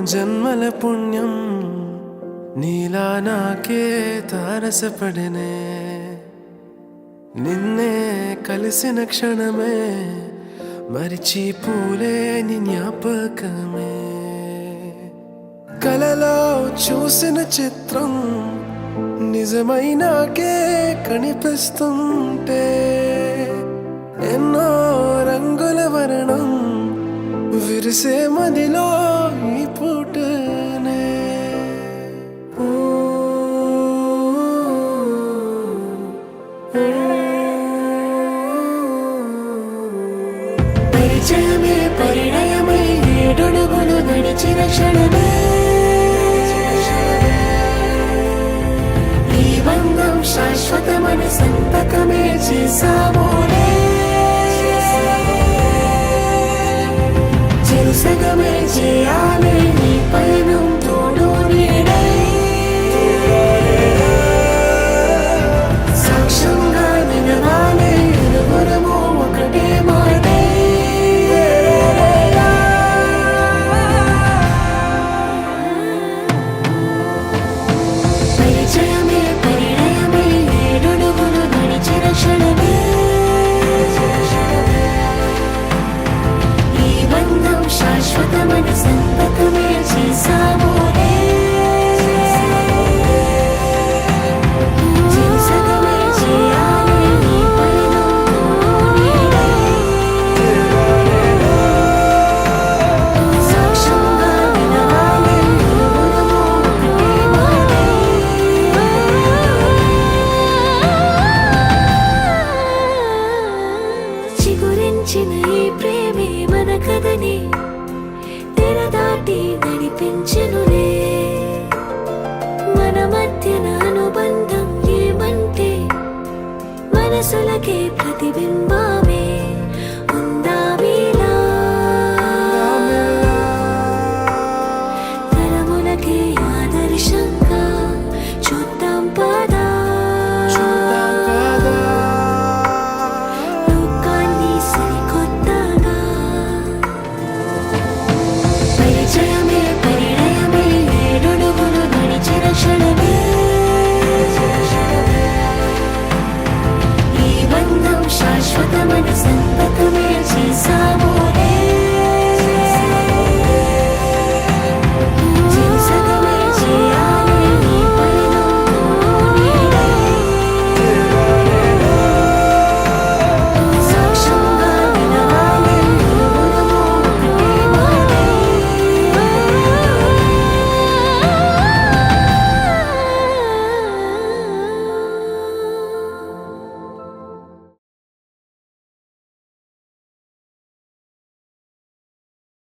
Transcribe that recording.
జన్మల పుణ్యం నీలా నాకే తారసపడనే నిన్నే కలిసిన క్షణమే మరిచిపోలేని జ్ఞాపకమే కలలో చూసిన చిత్రం నిజమైనాకే కనిపిస్తుంటే ఎన్నో రంగుల వర్ణం విరిసే మదిలో ఈ పూటనే పరిచయమే పరిణయమై ఏడడుగులు నడిచిన క్షణమే ఈ బంధం శాశ్వతమని సంతకమే చేసామోలే చెరుసగమే చేయాలి నీ పయనం తోడు నీడై సాక్ష్యంగా నిలవాలి ఇరువురము ఒకటే మాటే పరిచయమే పరిణయమై ఏడడుగులు నడిచిన క్షణమే ఈ బంధం శాశ్వతమని సంతకమే చేసామోలే చెరుసగమే చేయాలి నీ పయనం తోడు నీడై సాక్ష్యంగా నిలవాలి ఇరువురము ఒకటే మాటే చిగురించిన ఈ ప్రేమే మన కథని తెరదాటి నడిపించెనులే మన మధ్యన అనుబంధం ఏమంటే మనసులకే ప్రతిబింబమే ఉందామీలా తరములకే ఆదర్శంగా చూద్దాం పదా లోకాన్ని సరికొత్తగా పరిచయమే పరిణయమై ఏడడుగులు నడిచిన క్షణమే ఈ బంధం శాశ్వతమని